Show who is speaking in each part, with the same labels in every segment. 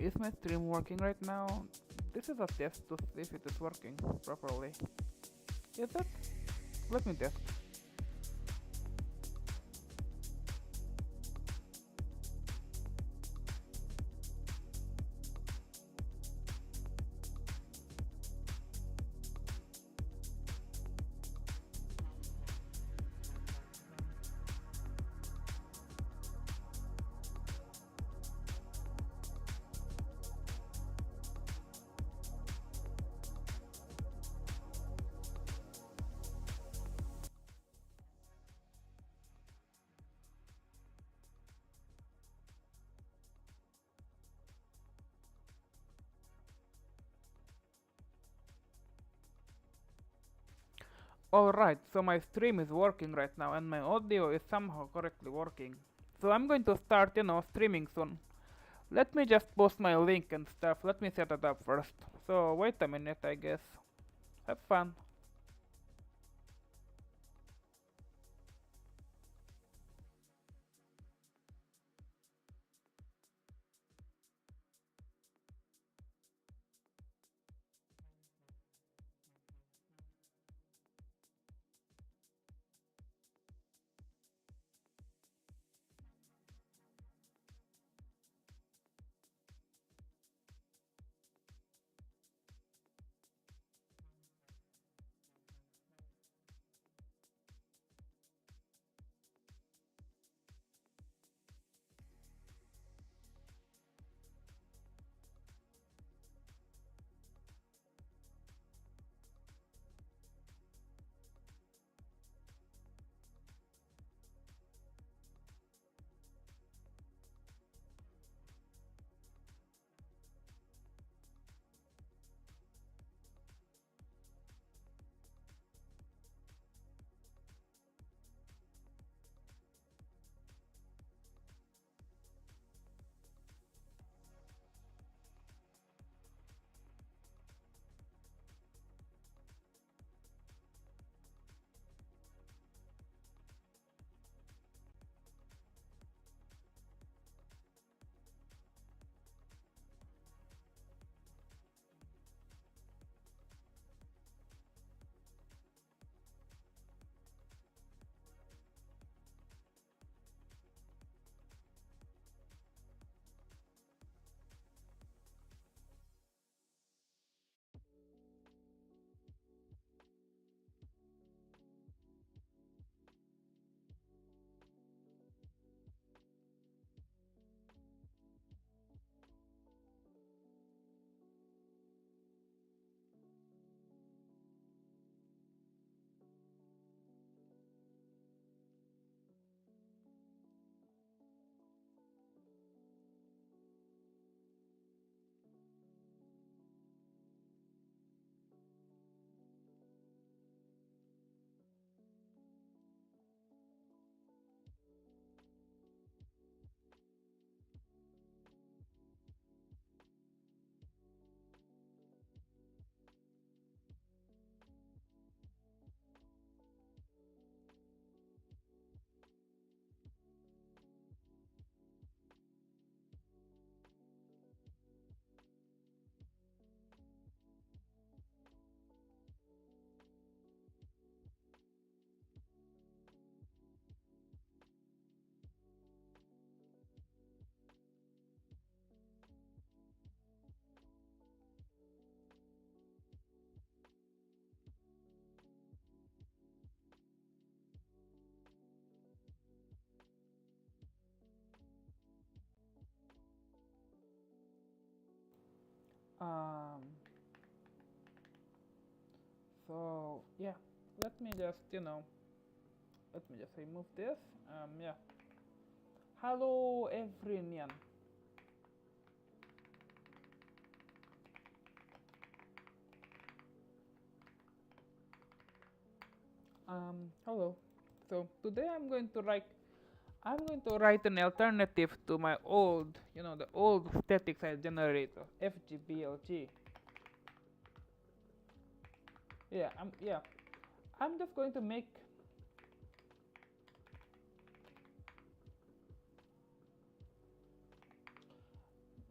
Speaker 1: Is my stream working right now? This is a test to see if it is working properly. Is it? Let me test. Alright, so my stream is working right now and my audio is somehow correctly working. So I'm going to start, streaming soon. Let me just post my link and stuff. Let me set it up first. So wait a minute, I guess. Have fun. Um, so yeah, let me just, let me just remove this. Yeah. Hello, everyone. Hello. So today I'm going to write an alternative to my old, the old static site generator, FGBLG. Yeah. I'm just going to make.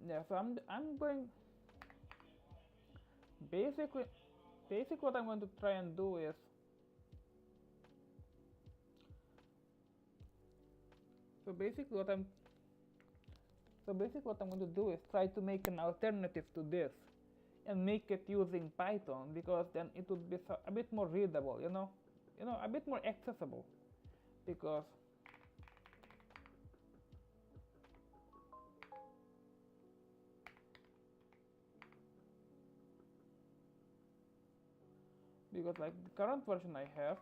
Speaker 1: Yeah, so I'm going basically what I'm going to try and do is so basically what I'm going to do is try to make an alternative to this and make it using Python, because then it would be a bit more readable, a bit more accessible, because like the current version I have,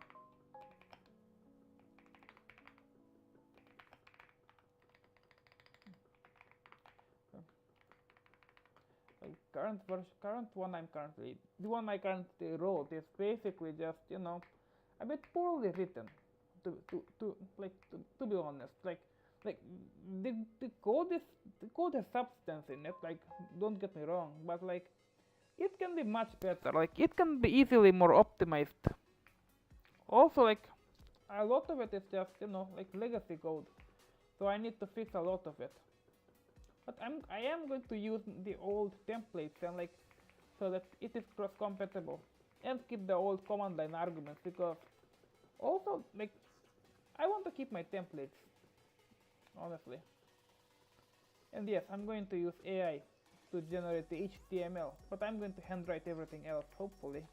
Speaker 1: the one I currently wrote is basically just a bit poorly written, to be honest. Like the code has substance in it. Like, don't get me wrong, but like it can be much better. Like, it can be easily more optimized. Also, like, a lot of it is just like legacy code, so I need to fix a lot of it. But I am going to use the old templates and like so that it is cross compatible, and keep the old command line arguments, because also like I want to keep my templates, honestly. And yes, I'm going to use AI to generate the HTML, but I'm going to handwrite everything else, hopefully.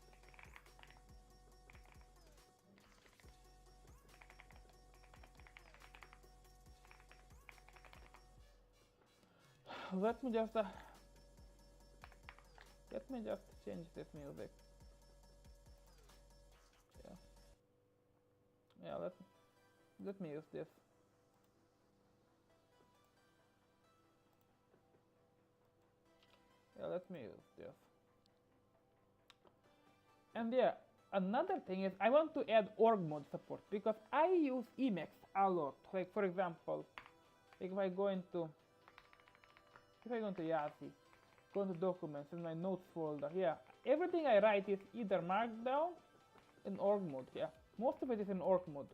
Speaker 1: Let me just change this music. Yeah, let me use this. Yeah, let me use this. And yeah, another thing is I want to add org mode support, because I use Emacs a lot. Like, for example, like if I go into Yahoo, go into documents in my notes folder, yeah, everything I write is either markdown in org mode. Yeah, most of it is in org mode.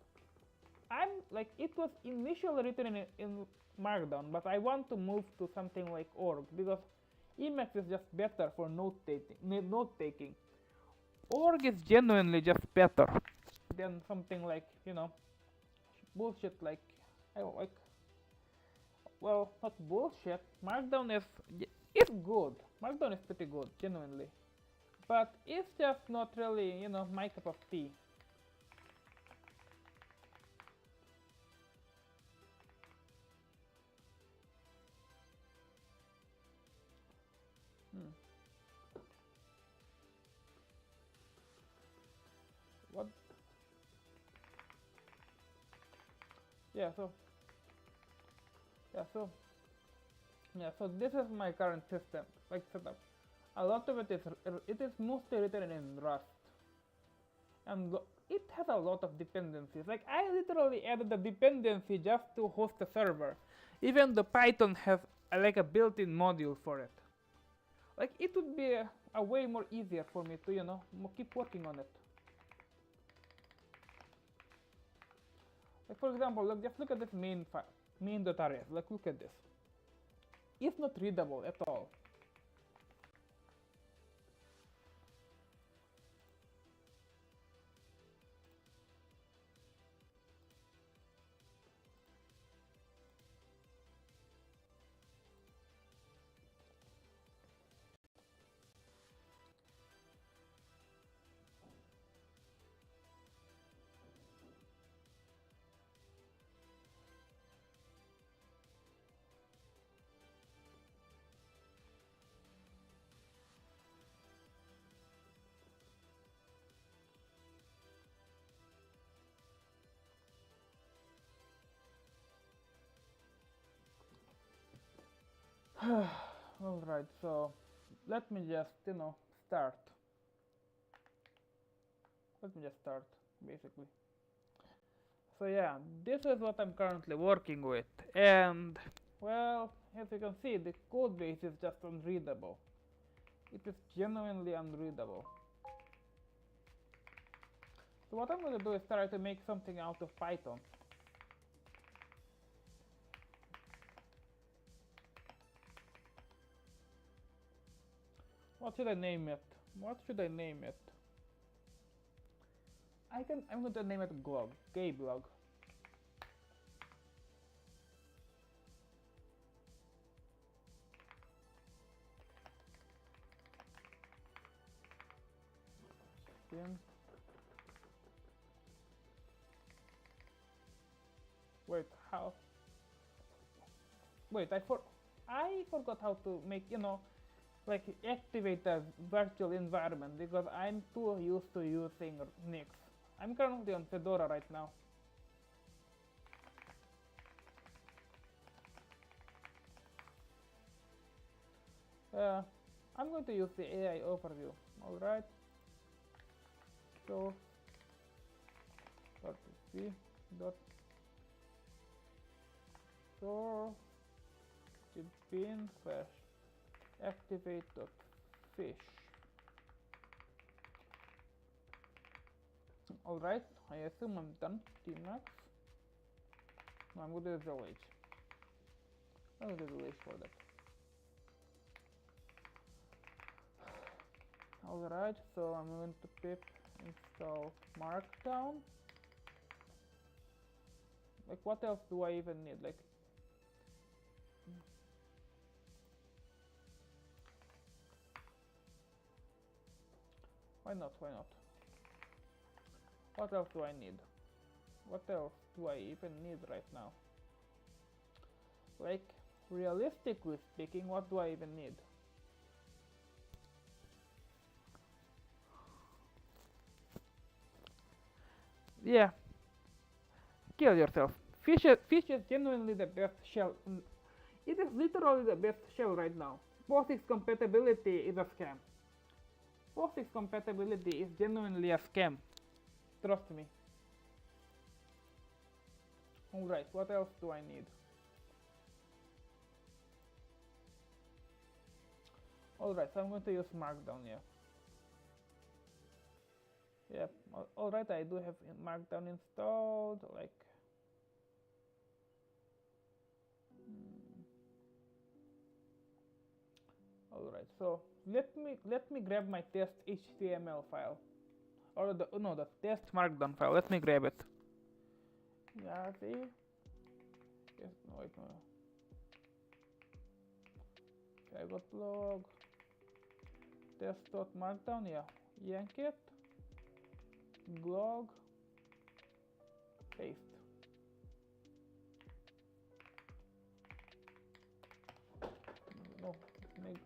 Speaker 1: I'm like, it was initially written in markdown, but I want to move to something like org, because Emacs is just better for note taking. Org is genuinely just better than something like bullshit like well, not bullshit. Markdown is good. Markdown is pretty good, genuinely, but it's just not really my cup of tea. What? Yeah. So this is my current system, like setup. A lot of it is mostly written in Rust, and it has a lot of dependencies. Like, I literally added a dependency just to host a server. Even the Python has like a built-in module for it. Like, it would be a way more easier for me to keep working on it. Like, for example, just look at this main.rs. Like, look at this. It's not readable at all. Alright, so let me just start. Basically. So yeah, this is what I'm currently working with, and well, as you can see, the code base is just unreadable. It is genuinely unreadable. So what I'm going to do is try to make something out of Python. What should I name it? What should I name it? I'm going to name it Glog. Kblog. Then wait, how? Wait, I forgot how to make, like activate a virtual environment because I'm too used to using Nix. I'm currently on Fedora right now. I'm going to use the AI overview. Alright. So .c dot store bin slash activate dot fish. Alright, I assume I'm done. Tmax. No, I'm going to do the LH. I'm going to do the LH for that. Alright, so I'm going to pip install Markdown. Like, what else do I even need? Like, why not? Why not? What else do I need? What else do I even need right now? Like, realistically speaking, what do I even need? Yeah, kill yourself. Fish is genuinely the best shell. It is literally the best shell right now. POSIX compatibility is a scam. POSIX compatibility is genuinely a scam. Trust me. Alright, what else do I need? Alright, so I'm going to use Markdown, yeah. Yep, alright, I do have Markdown installed, like... Alright, so let me grab my test HTML file. Or the test Markdown file, let me grab it. Yeah, see? Yes, no, wait, no. I got blog. Test.markdown, yeah. Yank it. Glog. Paste. No, make.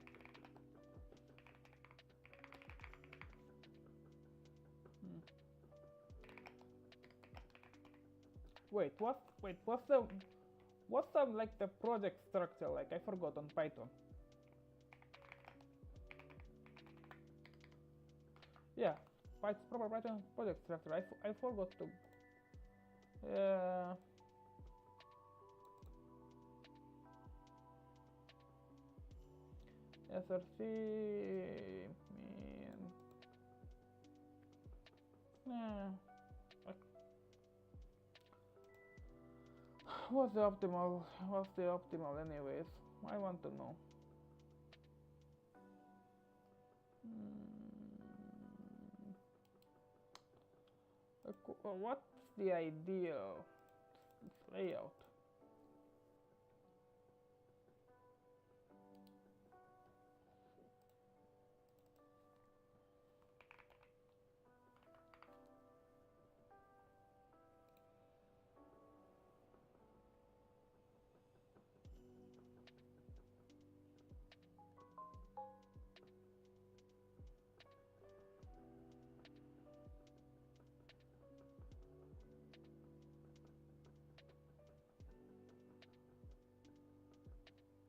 Speaker 1: Wait, what? Wait, what's the like the project structure like? I forgot on Python. Yeah, proper Python project structure. I forgot to. SRC mean. What's the optimal? What's the optimal anyways? I want to know. What's the ideal layout?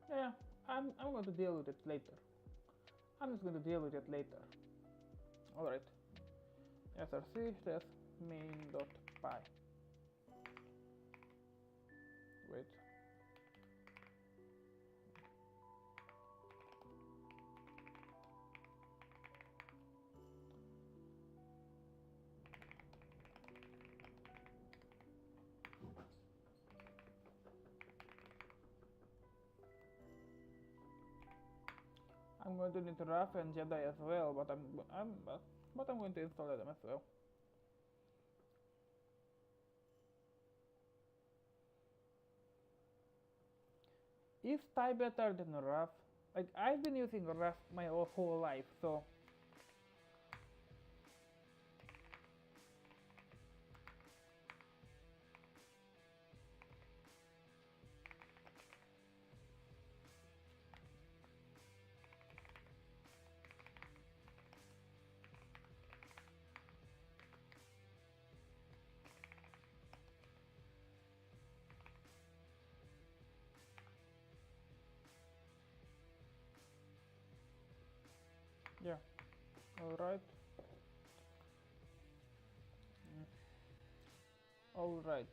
Speaker 1: Yeah, I'm going to deal with it later. I'm just going to deal with it later. Alright. src test main.py. Wait. I'm going to need Raf and Jedi as well, but I'm going to install them as well. Is TIE better than Raf? Like, I've been using Raf my whole life, so yeah. Alright. Alright.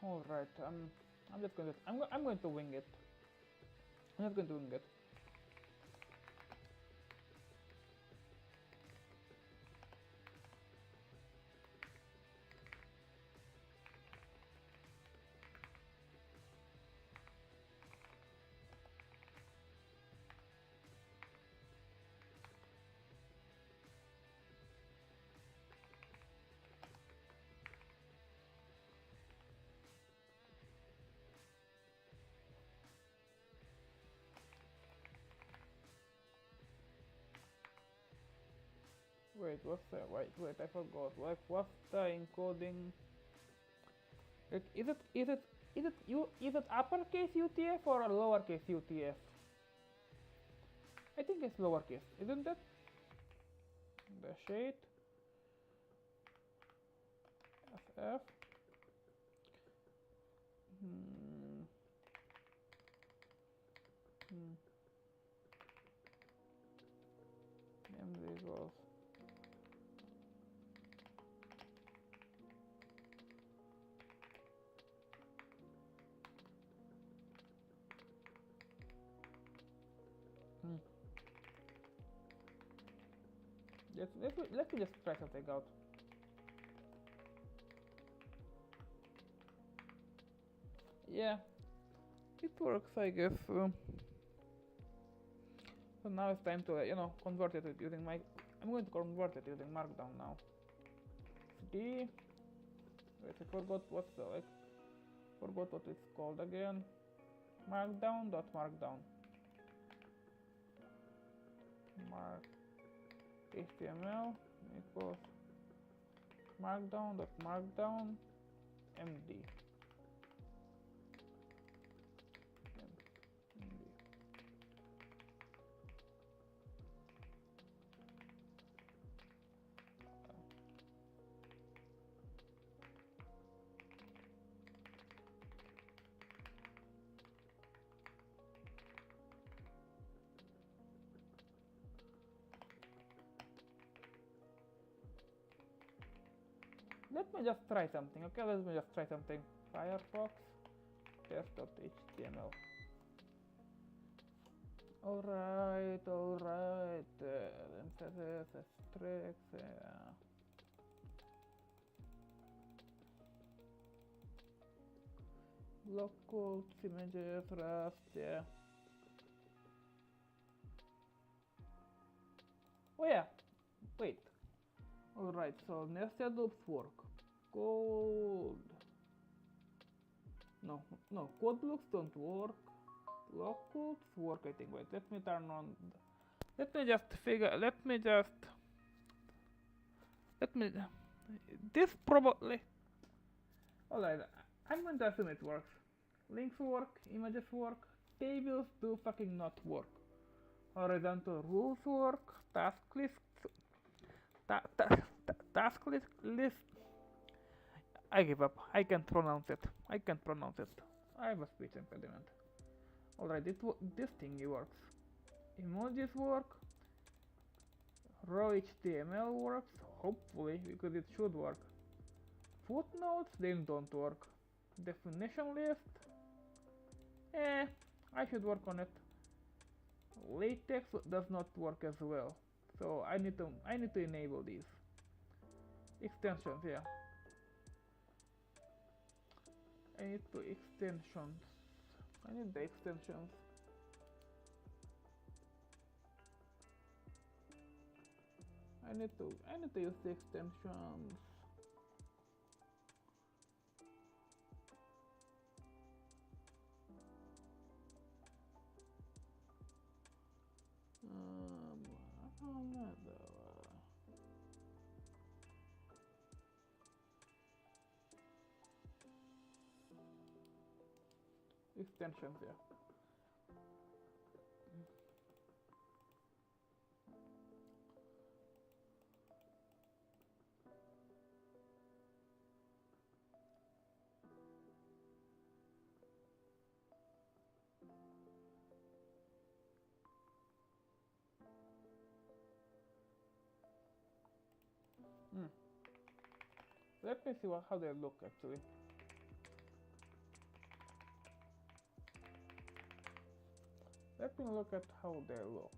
Speaker 1: Alright, I'm just going to I'm going to wing it. I'm just going to wing it. Wait, what's the wait, I forgot. Like, what's the encoding? Like, is it uppercase UTF or a lowercase UTF? I think it's lowercase, isn't it? The shade FF. MD equals let me just try something out. Yeah, it works, I guess. So now it's time to convert it using my. I'm going to convert it using Markdown now. D. Wait, I forgot what's the forgot what it's called again. Markdown. Mark HTML equals markdown md. Let me just try something, okay? Let me just try something. Firefox test.html. Alright. Emphasis, strict, block quotes, images, Rust, yeah. Oh yeah, wait. Alright, so nested loops work. Code. No, code blocks don't work. Block quotes work, I think. Wait, let me turn on. Let me just. This probably. Alright, I'm going to assume it works. Links work, images work, tables do fucking not work. Horizontal rules work, task list. I give up. I can't pronounce it. I can't pronounce it. I have a speech impediment. Alright, this thingy works. Emojis work. Raw HTML works. Hopefully, because it should work. Footnotes, they don't work. Definition list. I should work on it. Latex does not work as well. So I need to enable these. Extensions, yeah. I need the extensions. I need the extensions. I need to use the extensions. Extensions, yeah. Let me see how they look actually. Let me look at how they look.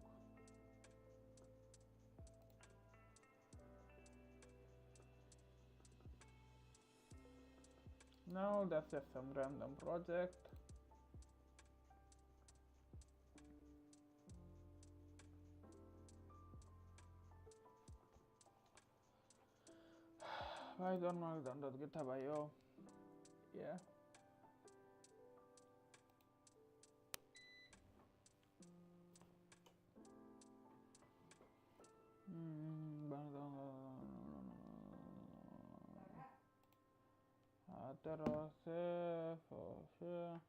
Speaker 1: No, that's just some random project. I don't know, GitHub.io. Yeah. For sure.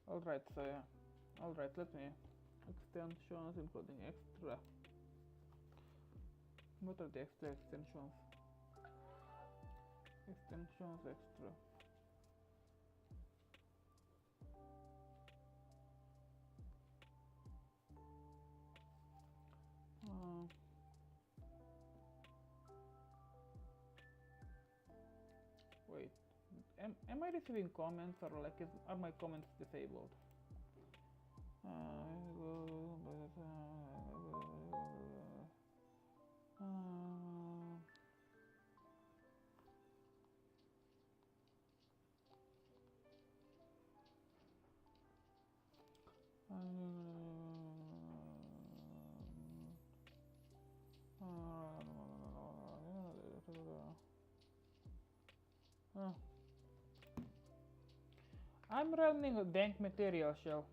Speaker 1: Alright, so yeah. Alright, let me extensions including extra. What are the extra extensions? Extensions extra. Wait, am I receiving comments or like are my comments disabled? I'm running a dank material shell.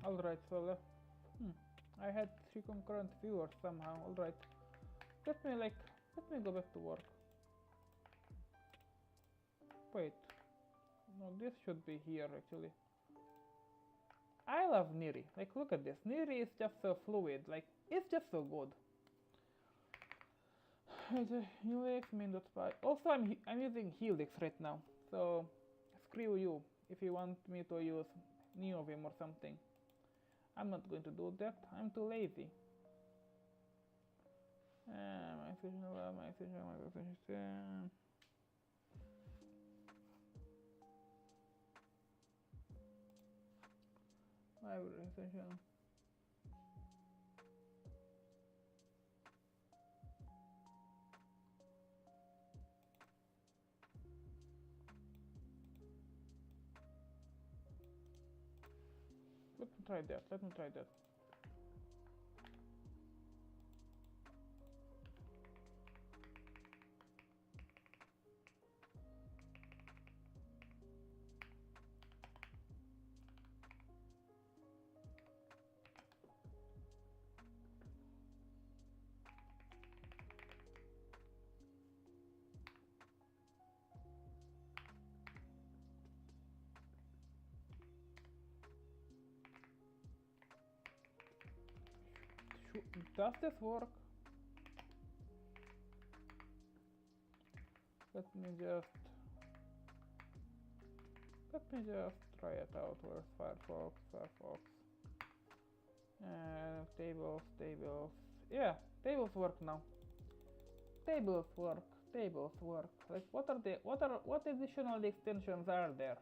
Speaker 1: Alright, so I had 3 concurrent viewers somehow. Alright, let me go back to work. Wait, no, this should be here actually. I love Niri. Like, look at this. Niri is just so fluid. Like, it's just so good. Helix min.py. Also, I'm using Helix right now. So screw you if you want me to use NeoVim or something. I'm not going to do that. I'm too lazy. Library extension. Let me try that. Let me try that. Does this work? Let me just try it out. Where's Firefox? Tables. Yeah, tables work now. Tables work. Like, what additional extensions are there?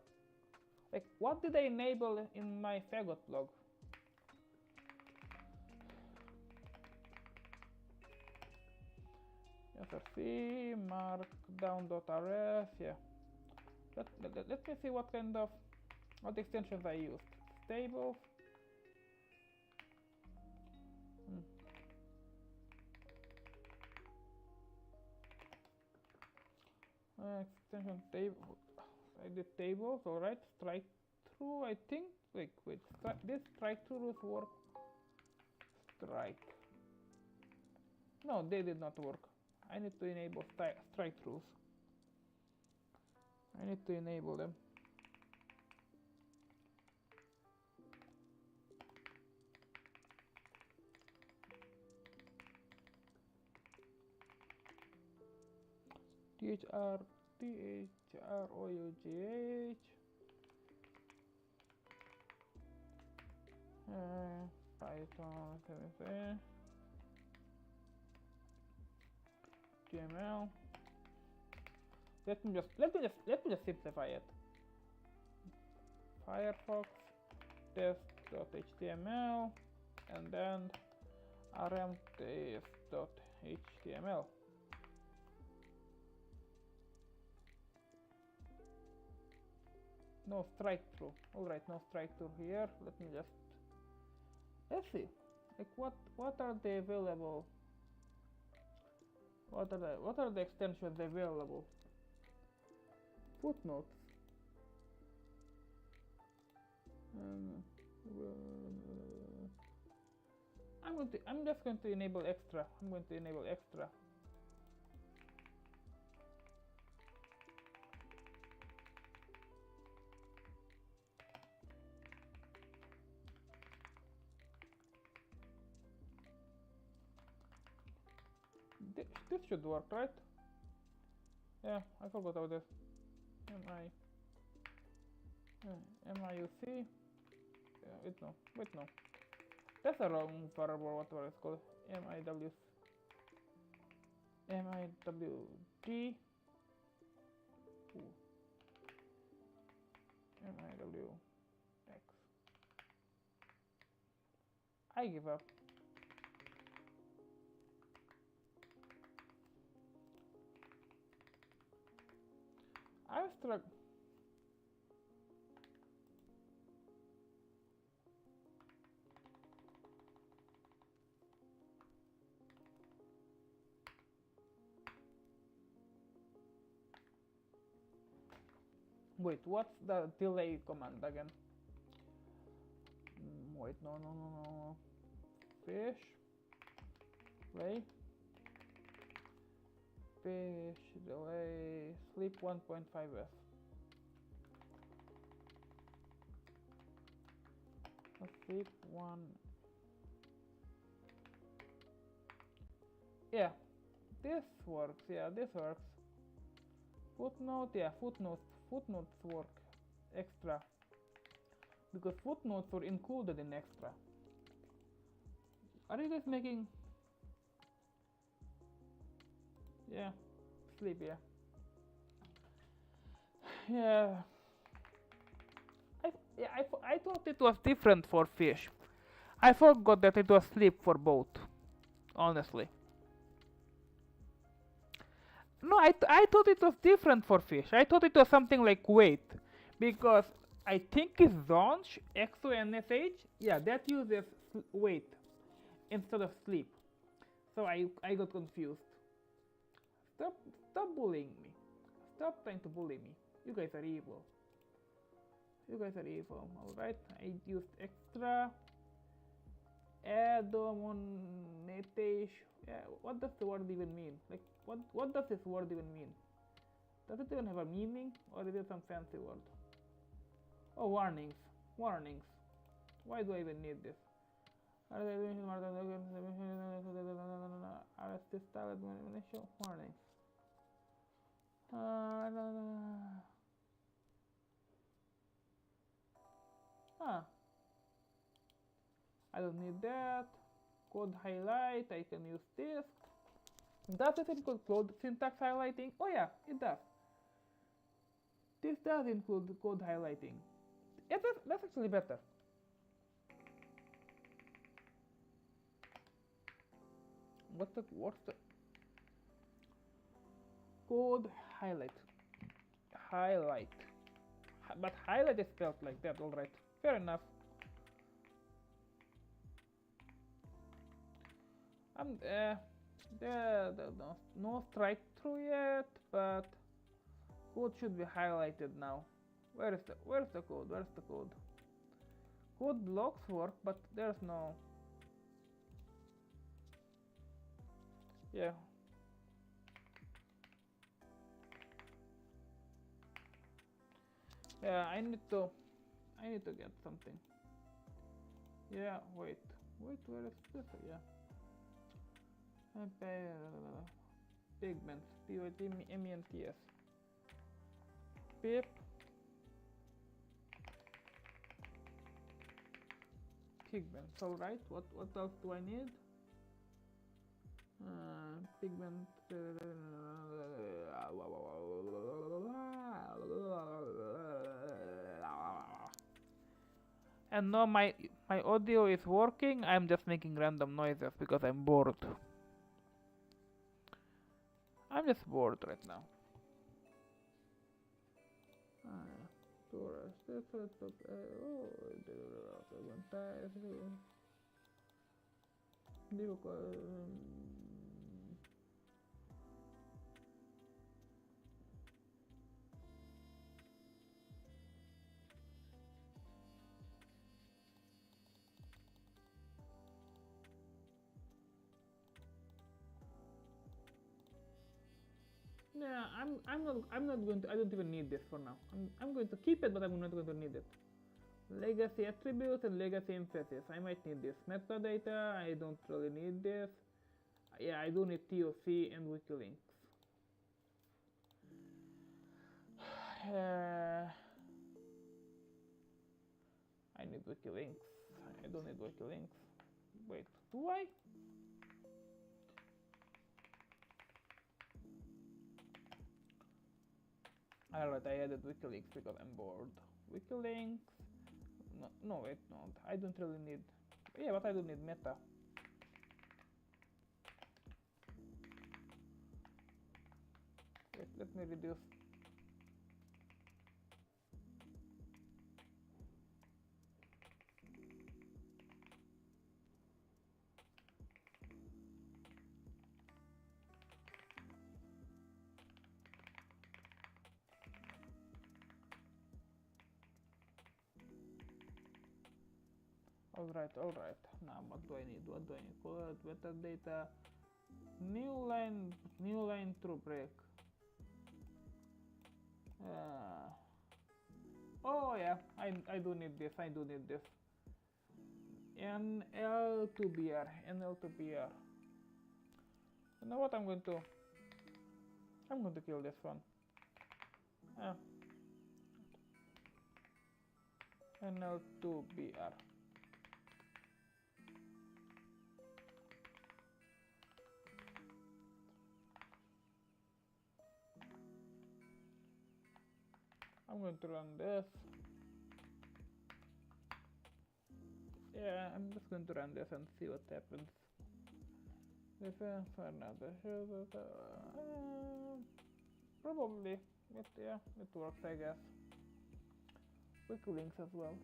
Speaker 1: Like, what did I enable in my Fagot blog? src markdown.rs. Yeah. Let me see what extensions I used. Tables. Extension table. I did tables. All right. Strike through. I think. Wait. This strike throughs work. Strike. No, they did not work. I need to enable strike throughs. I need to enable them. THROUGH. Python. HTML. Let me just simplify it. Firefox test.html and then rm test.html. No strike through. All right, no strike through here. Let's see. Like what are the available? What are the extensions available? Footnotes. I'm just going to enable extra. I'm going to enable extra. This should work, right? Yeah, I forgot about this. MIUC. Wait no. That's a wrong variable. Whatever it's called. MIWD. MIWX. I give up. I'm struck. Wait, what's the delay command again? Wait, no. Fish. Play. Fish delay. Sleep 1.5f. Sleep 1. Yeah, this works. Footnote. Yeah, footnotes work extra because footnotes were included in extra. Are you guys making? Yeah, sleep. Yeah. I thought it was different for fish. I forgot that it was sleep for both, honestly. No, I thought it was different for fish. I thought it was something like weight. Because I think it's Zonch, XONSH, yeah, that uses weight instead of sleep. So I got confused. Stop, stop bullying me. Stop trying to bully me. You guys are evil. You guys are evil. Alright, I used extra. Adomonetation. Yeah, what does the word even mean? Like, what does this word even mean? Does it even have a meaning, or is it some fancy word? Oh, warnings. Warnings. Why do I even need this? Warnings. I don't need that. Code highlight, I can use this. Does it include code syntax highlighting? Oh yeah, it does. This does include code highlighting. That's actually better. What's the code highlight? Highlight. But highlight is spelled like that, alright. Fair enough. No strike through yet, but code should be highlighted now. Where's the code? Where's the code? Code blocks work, but there's no. Yeah. Yeah, I need to get something. Yeah, wait, where is this? Yeah. Pigments, P-O-T-M-E-N-T-S. Pip. Pigments, alright. What else do I need? Pigment. And now my audio is working. I'm just making random noises because I'm bored. I'm just bored right now. Yeah, I'm not going to. I don't even need this for now. I'm going to keep it, but I'm not going to need it. Legacy attributes and legacy emphasis. I might need this. Metadata. I don't really need this. Yeah, I do need TOC and WikiLinks. I need WikiLinks. I don't need WikiLinks. Wait, do I? Alright, I added WikiLinks because I'm bored. WikiLinks. No, wait, no. I don't really need. Yeah, but I don't need meta. Wait, let me reduce. Alright. Now what do I need? Code, metadata, new line true break. Oh yeah, I do need this. NL2BR. You know what? I'm going to kill this one. NL2BR. I'm going to run this. Yeah, I'm just going to run this and see what happens. Defense for another probably it works, I guess. Quick links as well.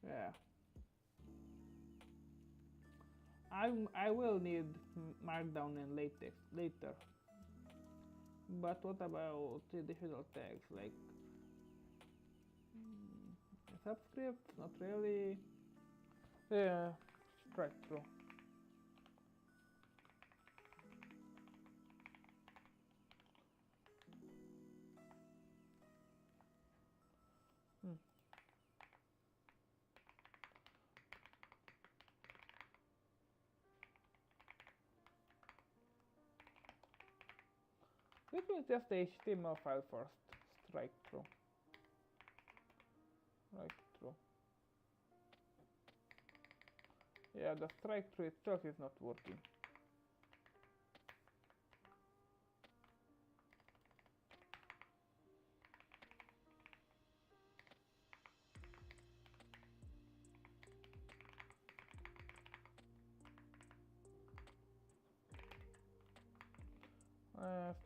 Speaker 1: Yeah. I will need Markdown and LaTeX later. But what about additional tags like subscripts? Not really. Yeah, strike through. Let me test the HTML file first. Strike through. Right through. Yeah, the strike through itself is not working.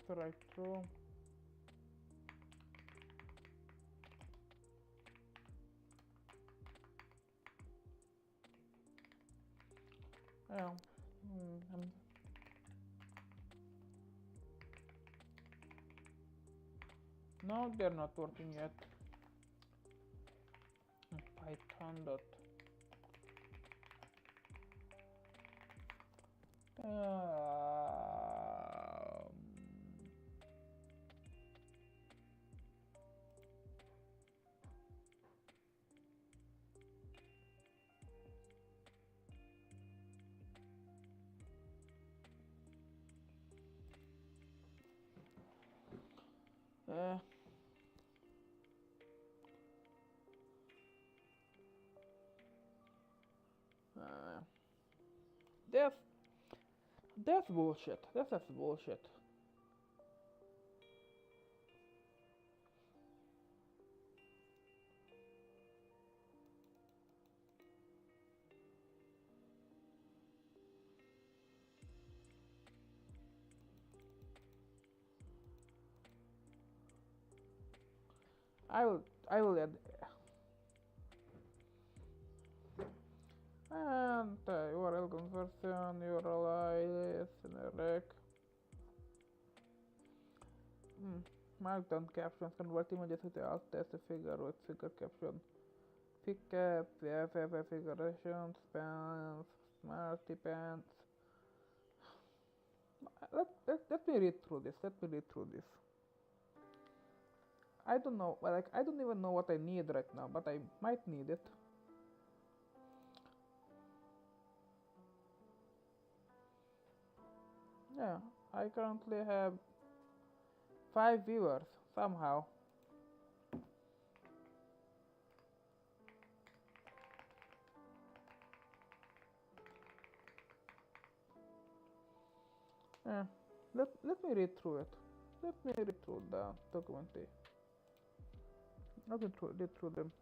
Speaker 1: Strike through. Yeah. No, they're not working yet. Python dot. Uh, that's bullshit. That's bullshit. I will add and URL conversion, URL alias, and rec. Markdown captions, convert images with alt text, figure with figure caption, pickup, FFF figuration, spans, smart depends. Let me read through this. I don't know, like I don't even know what I need right now, but I might need it. Yeah, I currently have 5 viewers somehow. Yeah, let me read through it. Let me read through the documentation. Let me read through them.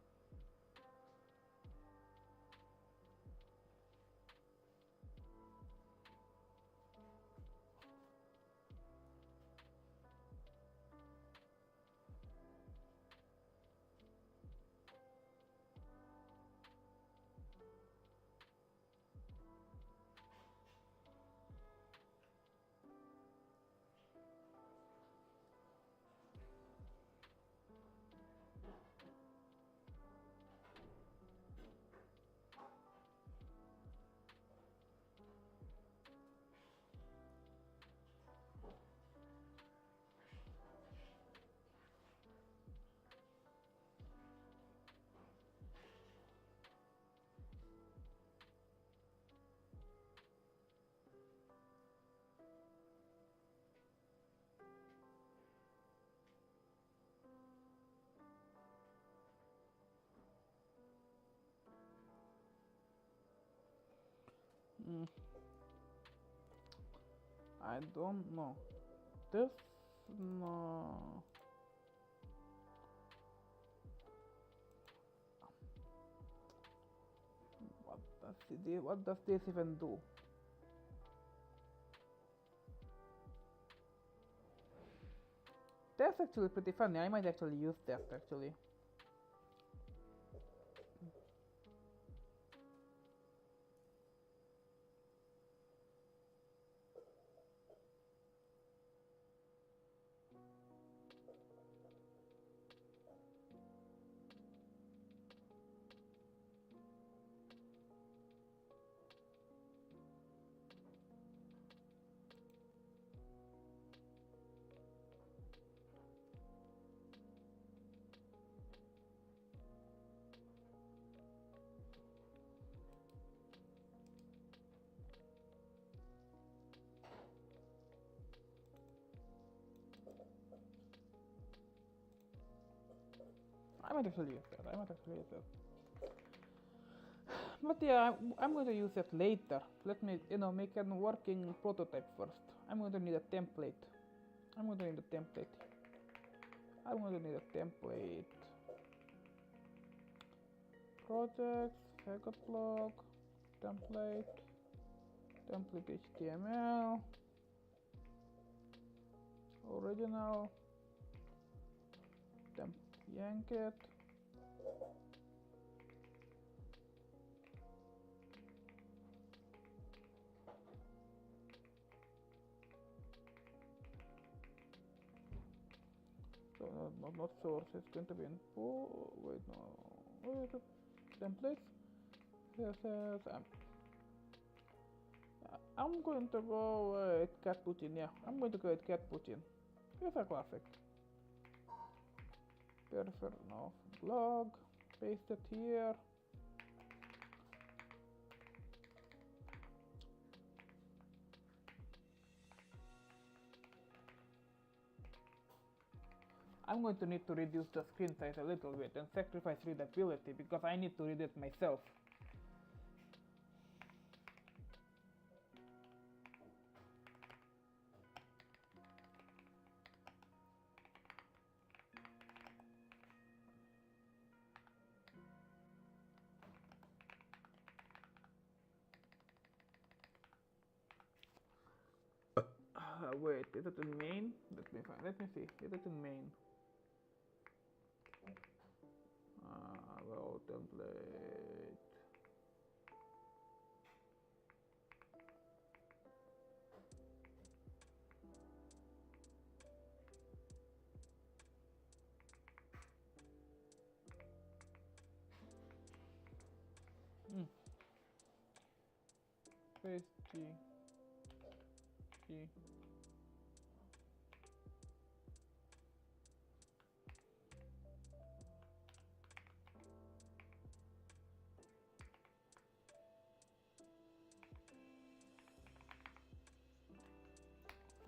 Speaker 1: I don't know. This No. What does this even do? That's actually pretty funny. I might actually use that actually. I might actually use that. But yeah, I'm going to use that later. Let me, make a working prototype first. I'm going to need a template. I'm going to need a template. Projects, Fagot blog, template HTML, original, yank it. So not source, it's going to be input. Wait, templates. Yes, I'm going to go with cat Putin. Yeah, I'm going to go with cat Putin. It's a classic. Perfect. No blog. Paste it here. I'm going to need to reduce the screen size a little bit and sacrifice readability because I need to read it myself. Wait, is it in main? Let me see. Is it in main? Well, template. Paste G.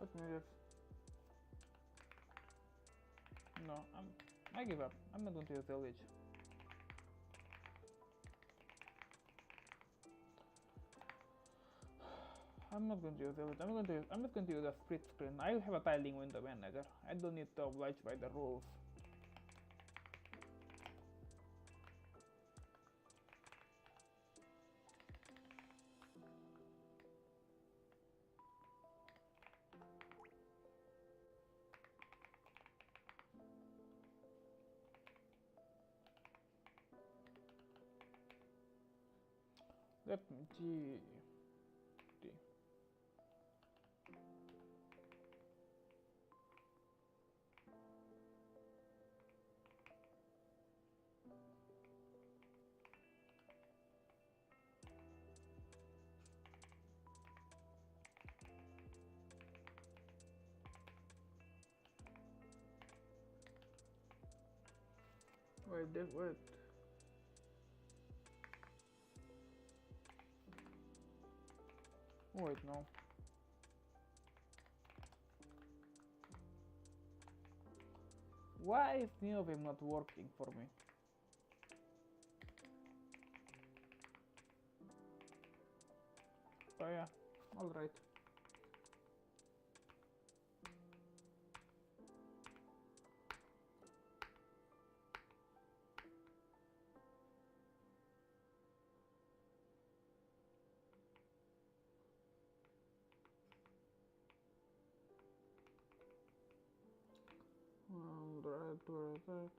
Speaker 1: Let me just. No, I give up. I'm not going to use village. I'm not going to use village. I'm just going to use a split screen. I'll have a tiling window manager. I don't need to oblige by the rules. Let me see. Wait. Wait, no. Why is NeoVim not working for me? Oh yeah, alright. where is it?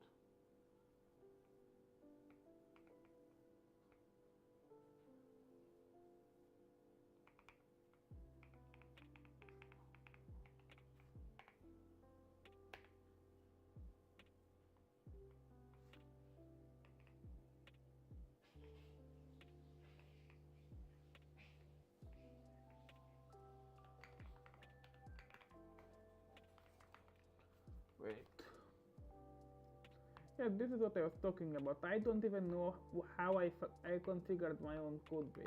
Speaker 1: Wait. Yeah, this is what I was talking about. I don't even know how I configured my own code base.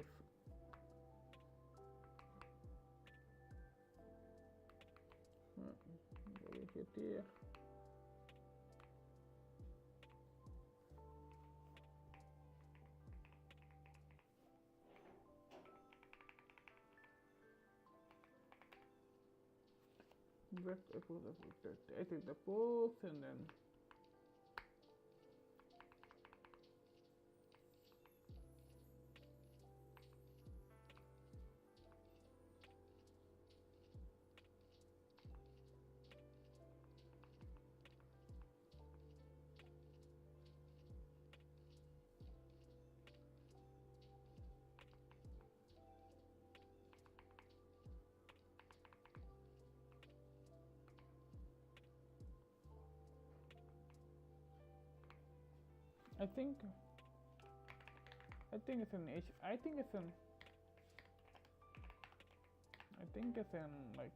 Speaker 1: Hit here. I take the post and then I think it's in I think it's in like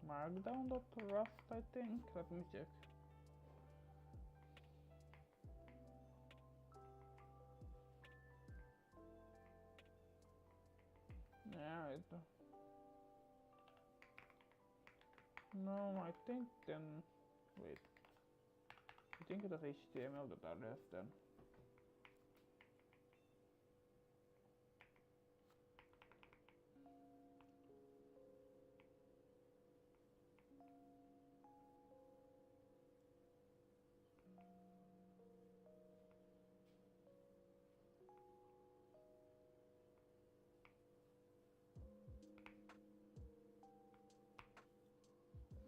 Speaker 1: markdown.rust, I think. Let me check. Yeah, no, I think then, wait, I think it was HTML.rs then.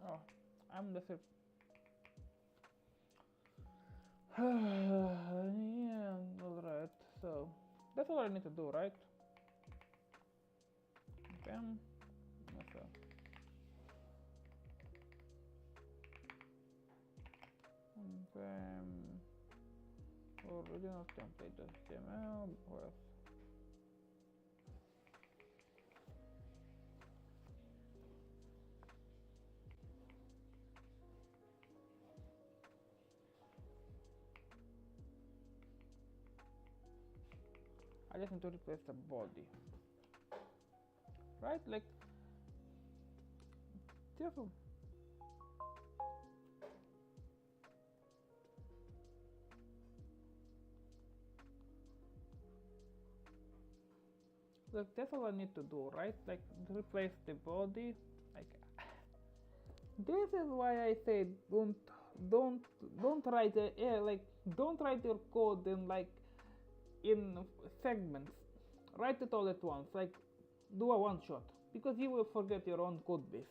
Speaker 1: Oh, I'm the same. Yeah, alright, so that's all I need to do, right? Bam. So. Bam. Original template HTML. What else? I just need to replace the body, right? Like, careful. Look, that's all I need to do, right? Like, replace the body. Like, this is why I say don't write don't write your code in segments. Write it all at once. Like, do a one shot, because you will forget your own code base.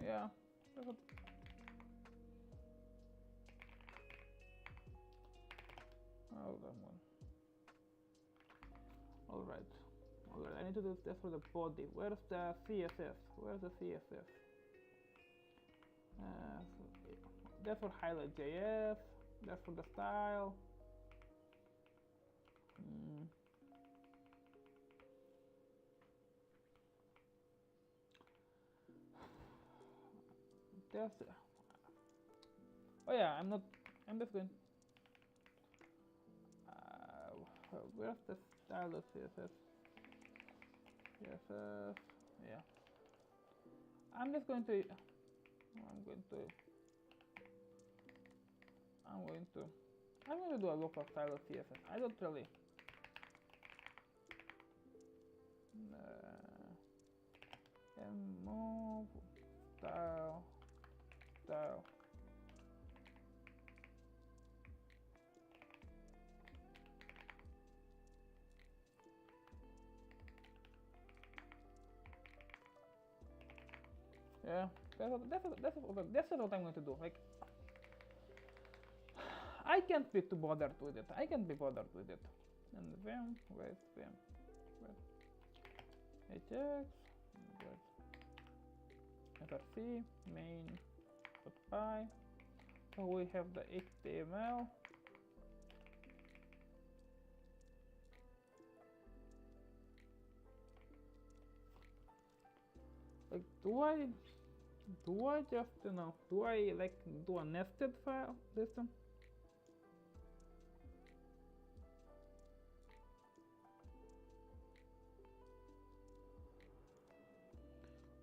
Speaker 1: Yeah. Hold on. Alright, I need to do this for the body. Where's the CSS? Where's the CSS? That's for highlight.js, that's for the style. That's, oh yeah, I'm just going, where's the style of CSS? CSS, yeah. I'm going to do a local style of CSS. I don't really. And move style. Yeah. That's what I'm going to do. Like, I can't be too bothered with it. I can't be bothered with it. And then, wait, hx, src, main.py. So we have the HTML. Like, do I just, do I like do a nested file system?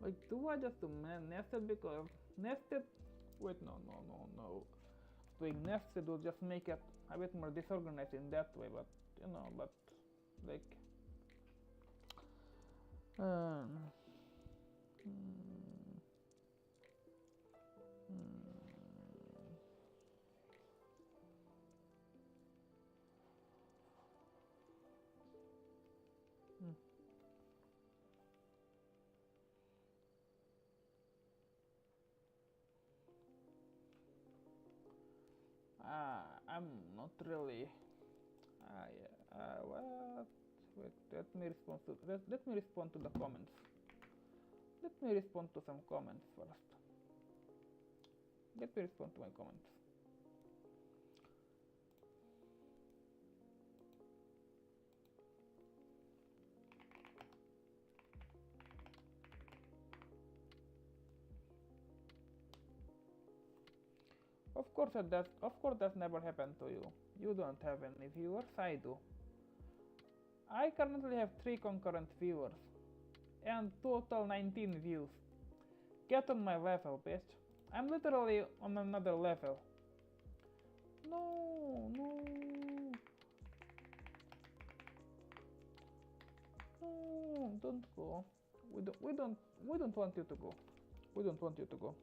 Speaker 1: Like, do I just do nested because nested? Wait, no. Doing nested will just make it a bit more disorganized in that way, but like, I'm not really. What? Wait, let me respond to the comments. Let me respond to some comments first. Let me respond to my comments. Of course that never happened to you. You don't have any viewers, I do. I currently have 3 concurrent viewers and total 19 views. Get on my level, bitch. I'm literally on another level. No, don't go. We don't want you to go. We don't want you to go.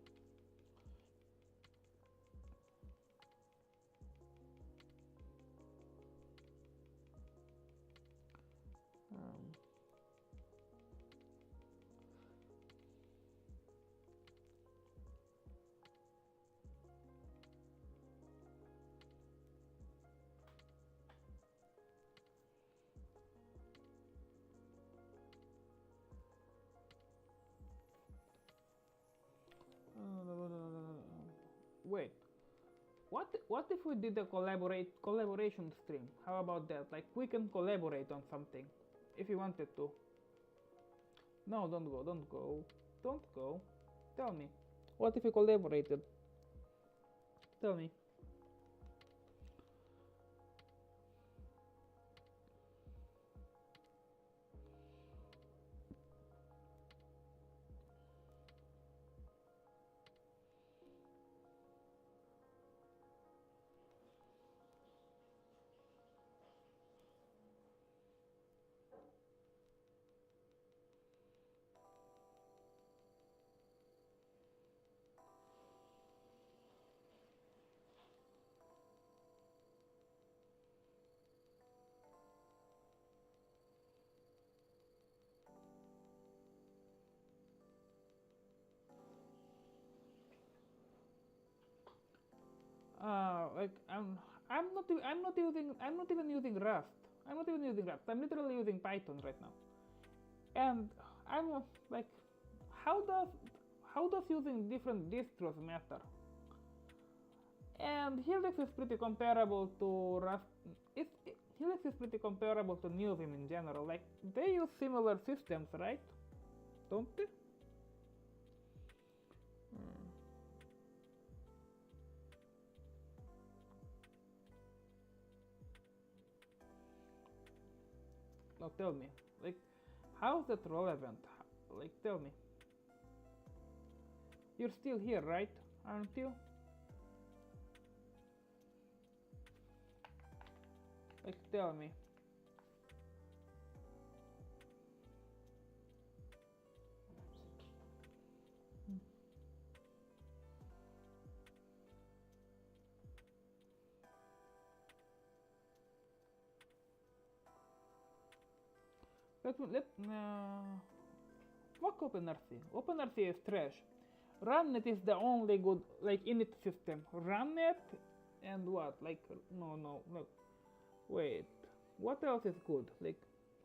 Speaker 1: Wait, what if we did a collaboration stream? How about that? Like, we can collaborate on something if you wanted to. No, don't go. Tell me, what if we collaborated? Tell me. Like, I'm not even using Rust. I'm literally using Python right now. And I'm like, how does using different distros matter? And Helix is pretty comparable to Rust. Helix is pretty comparable to NewVim in general. Like, they use similar systems, right? Don't they? Now tell me, like, how is that relevant? Like, tell me. You're still here, right? Aren't you? Like, tell me. Fuck OpenRC. OpenRC is trash. Runnet is the only good like init system. Runnet and what? Like no. Wait. What else is good? Like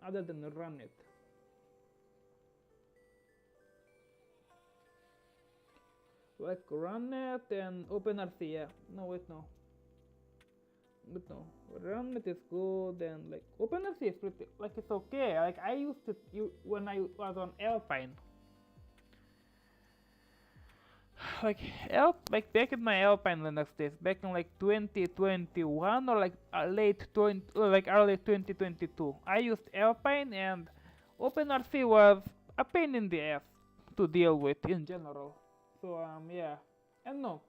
Speaker 1: other than Runnet? Like Runnet and OpenRC, yeah. No wait no. But no. Runnet is good and like OpenRC is pretty like it's okay. Like I used it when I was on Alpine. Like back in my Alpine Linux days, back in like 2021 or like late 20 or like early 2022, I used Alpine and OpenRC was a pain in the ass to deal with in general. So yeah, and no,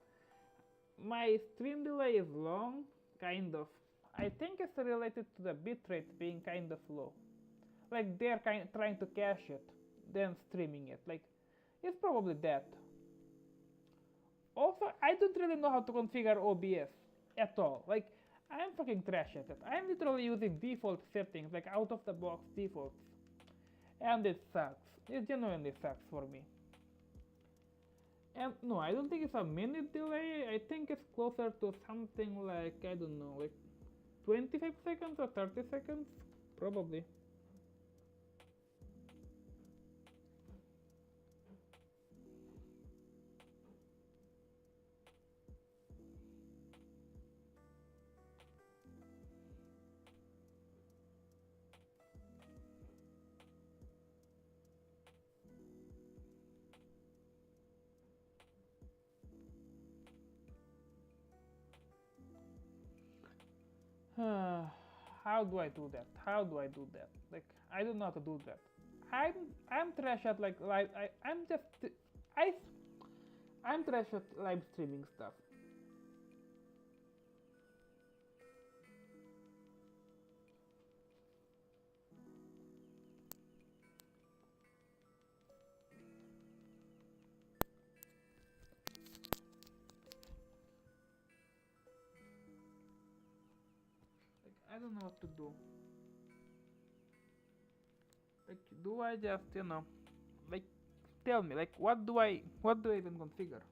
Speaker 1: my stream delay is long, kind of. I think it's related to the bitrate being kind of low. Like they're trying to cache it, then streaming it. Like it's probably that. Also, I don't really know how to configure OBS at all. Like, I'm fucking trash at it. I'm literally using default settings, like out of the box defaults. And it sucks. It genuinely sucks for me. And no, I don't think it's a minute delay. I think it's closer to something like, I don't know, like 25 seconds or 30 seconds? Probably. How do I do that? How do I do that? Like I don't know how to do that. I'm trash at like live. I'm just I I'm trash at live streaming stuff. Like I don't know what to do. Like do I just like tell me like what do I even configure?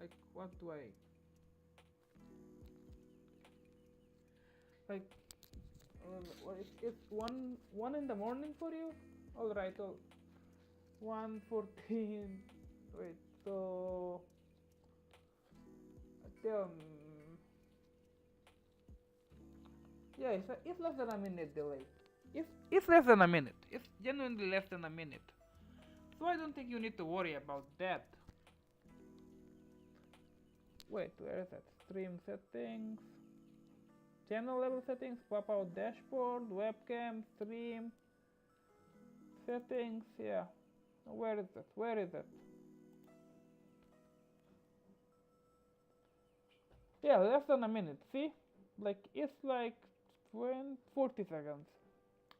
Speaker 1: Like what do I like? It's one in the morning for you. All right. 1:14. Wait. So tell me. Yeah, it's less than a minute delay. It's less than a minute. It's genuinely less than a minute. So I don't think you need to worry about that. Wait, where is that? Stream settings, channel level settings, pop out dashboard, webcam, stream settings. Yeah, where is that? Where is it? Yeah, less than a minute. See, like it's like 40 seconds.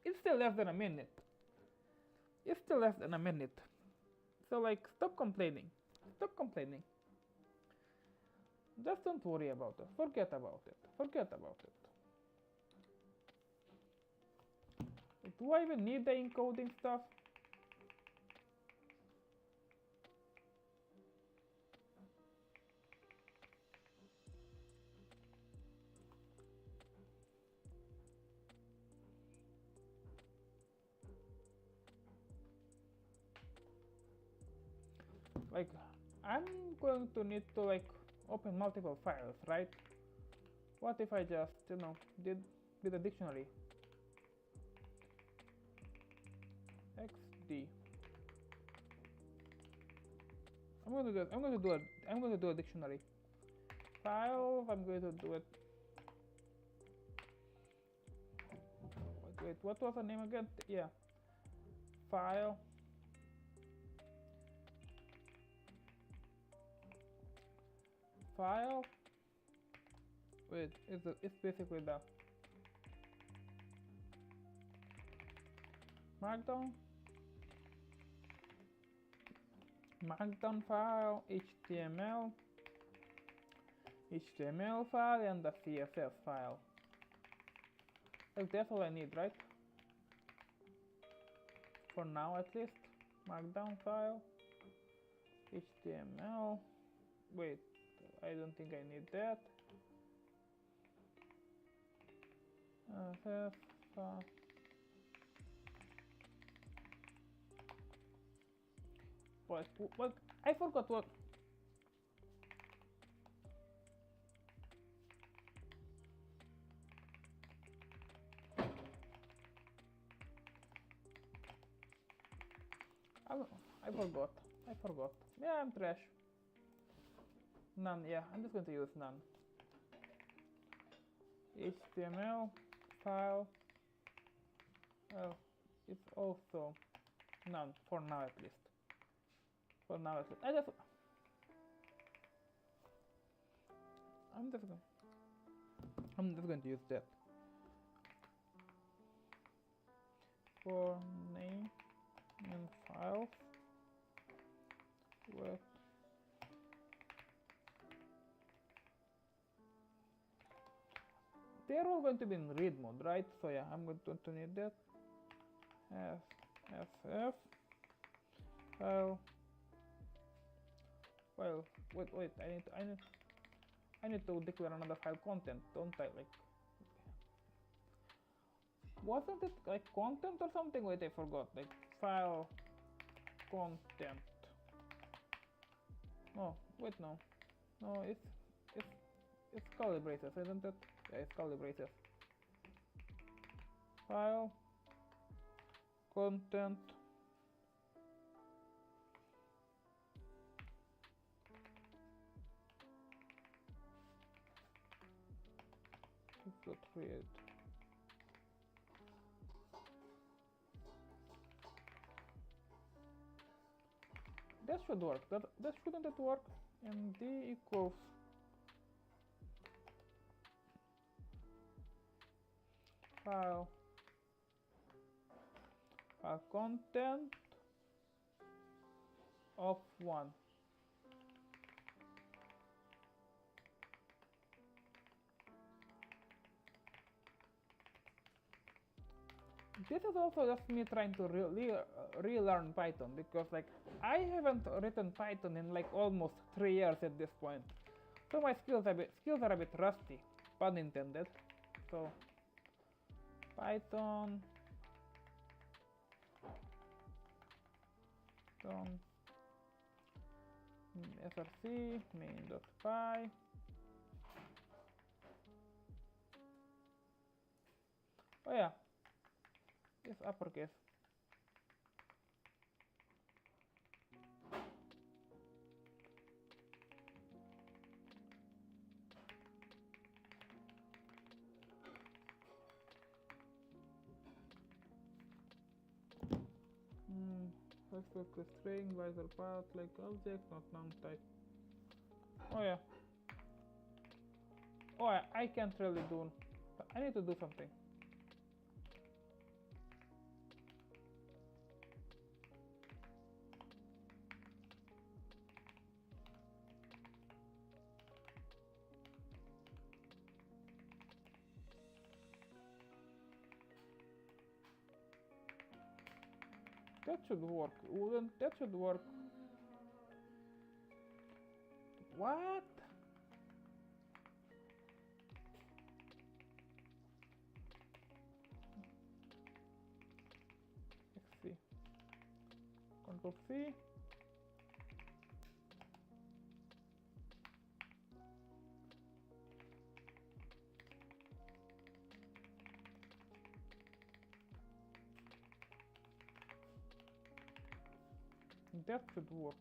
Speaker 1: It's still less than a minute. It's still less than a minute. So like, stop complaining. Stop complaining. Just don't worry about it. Forget about it. Forget about it. Do I even need the encoding stuff? Like, I'm going to need to like open multiple files, right? What if I just, did a dictionary? XD. I'm going to do a dictionary. File, I'm going to do it. Wait, what was the name again? Yeah. File. File. Wait, it's basically the markdown file, HTML file, and the CSS file. Like that's all I need, right? For now, at least. markdown file, HTML. Wait, I don't think I need that. Have, what? I forgot what. I forgot. I forgot. Yeah, I'm trash. None. Yeah, I'm just going to use none. HTML file. Well, it's also none for now at least. For now at least. I'm just going to use that. For name and files with they're all going to be in read mode, right? So yeah, I'm going to need that. FF file. Well, wait. I need to declare another file content, don't I? Like, wasn't it like content or something? Wait, I forgot. Like file content. No, wait, no, it's curly braces, isn't it? Yeah, it's curly braces. File content. Read. That should work. That shouldn't it work? MD equals file content of 1. This is also just me trying to relearn Python, because like I haven't written Python in like almost 3 years at this point, so my skills are a bit rusty, pun intended. So Python src main.py. Oh yeah, it's uppercase. Expect a string, visor path like object, not non-type. Oh yeah. Oh, I can't really do. I need to do something. That should work. Wouldn't that should work? What? XC. Control C. That should work.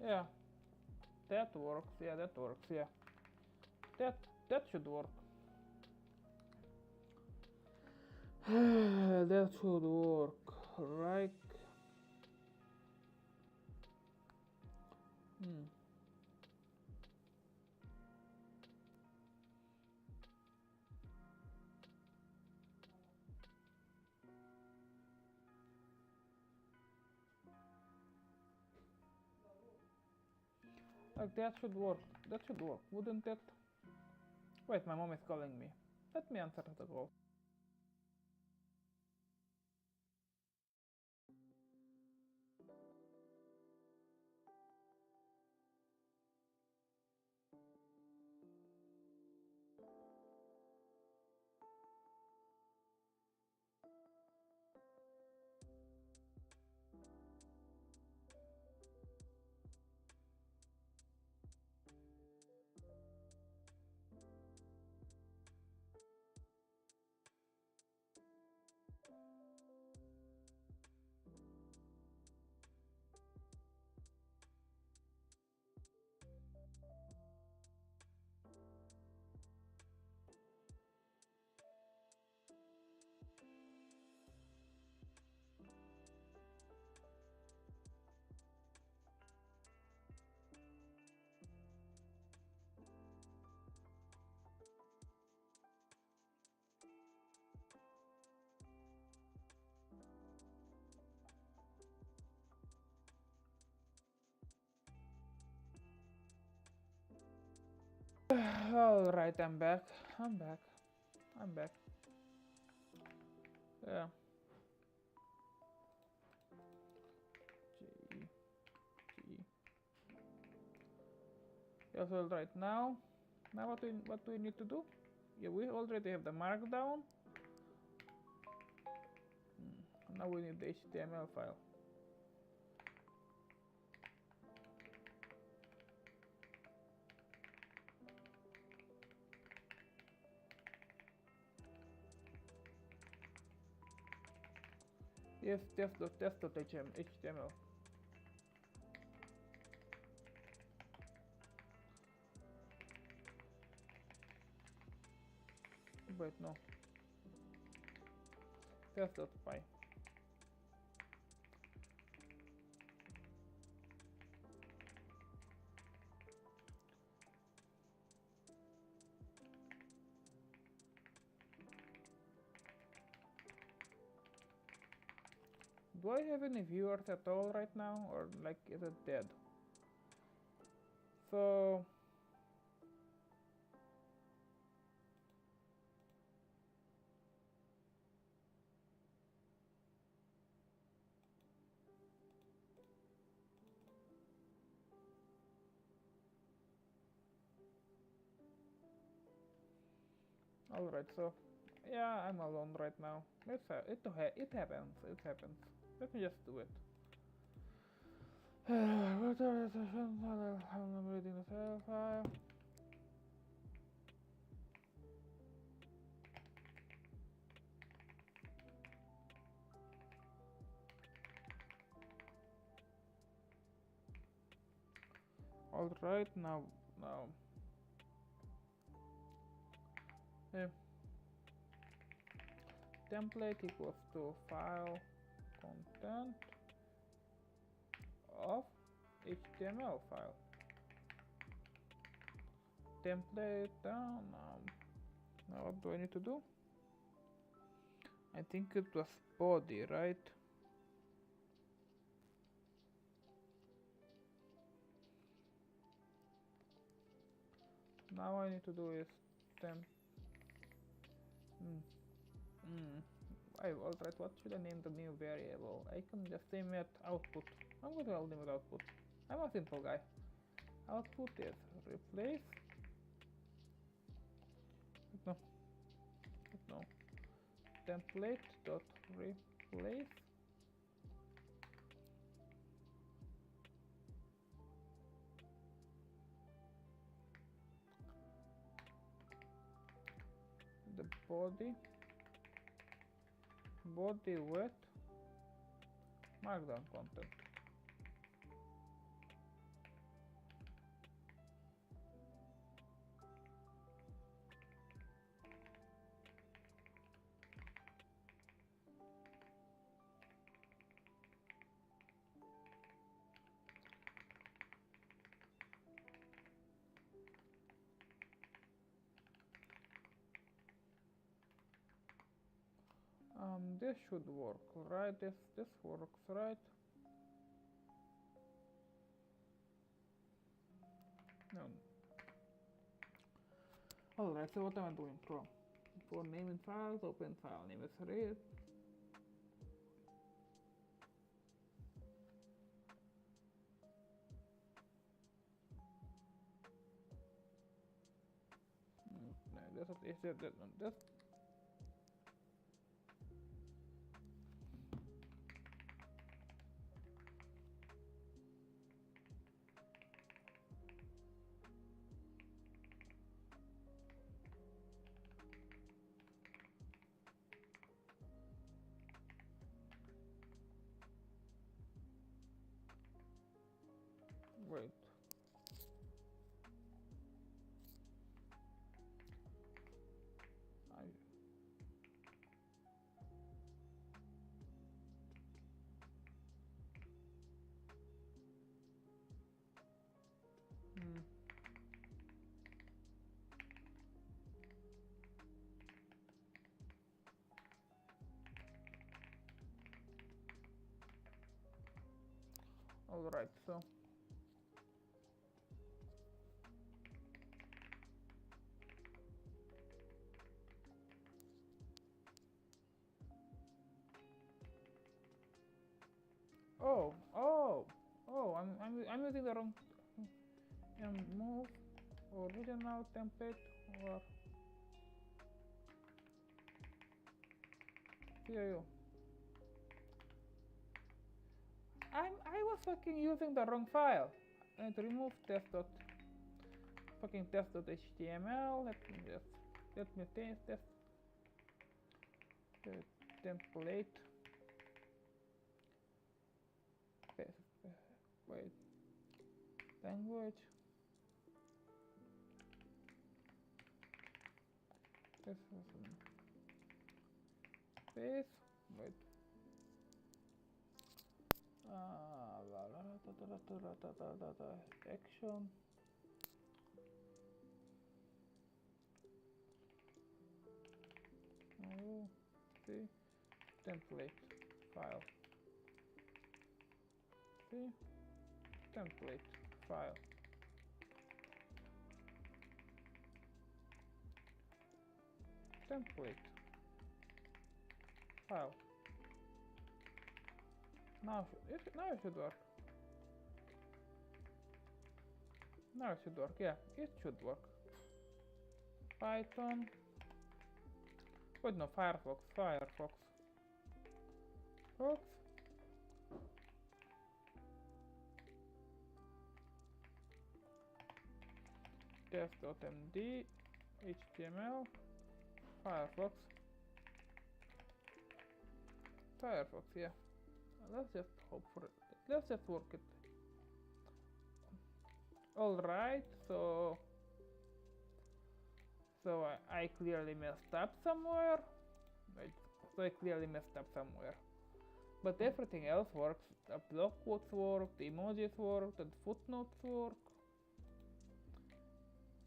Speaker 1: Yeah, that works. Yeah, that works. Yeah, that should work. That should work, right? Like that should work. That should work, wouldn't it? Wait, my mom is calling me. Let me answer the call. Alright, I'm back. I'm back. I'm back. Yeah. G. G. Yes, alright, now what do we need to do? Yeah, we already have the markdown. Now we need the HTML file. Yes, test.html. Wait, no. Test.py. Do I have any viewers at all right now, or like is it dead? So alright, so yeah, I'm alone right now. It happens. It happens. Let me just do it. I'm reading the file file. Alright, now template equals to file content of HTML file. Template down. Now what do I need to do? I think it was body, right? Now I need to do is temp. Alright, what should I name the new variable? I can just name it output. I'm going to name it output. I'm a simple guy. Output is replace. No. Template dot replace the body with markdown content. This should work, right? This works, right? Alright, so what am I doing? Chrome. For naming files, open file name is read. Nee, dat is wait. I hmm. Alright, so I'm using the wrong move original template or CIO. I was fucking using the wrong file. I need to remove test.html. Let me change this template. Wait, language. This is space. Wait. Action. Oh, see, template file. See, template file. Template file. Now it should work. Now it should work. Yeah, it should work. Python. Wait, no, Firefox. Fox. Test.md HTML Firefox, yeah. Let's just hope for it. Let's just work it. Alright, so I clearly messed up somewhere. But everything else works. The block quotes work, the emojis work, the footnotes work.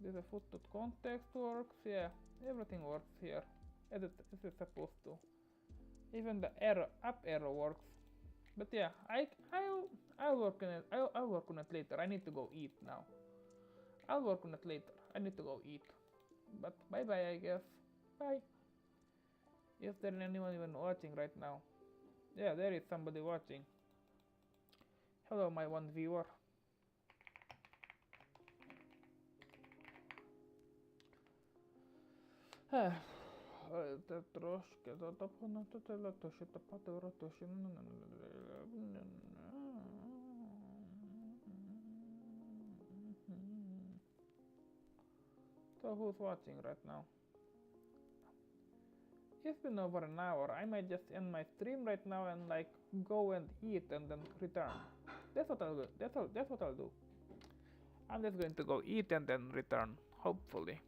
Speaker 1: The footnote context works, yeah, everything works here as it is supposed to. Even the up arrow works. But yeah, I'll work on it. I'll work on it later. I need to go eat now. I'll work on it later. I need to go eat. But bye bye, I guess. Bye. Is there anyone even watching right now? Yeah, there is somebody watching. Hello, my one viewer. Troszkę zadopano to tyle, to się to padło, to się... So who's watching right now? It's been over an hour. I might just end my stream right now and like go and eat and then return. That's what I'll do. That's what I'll do. I'm just going to go eat and then return, hopefully.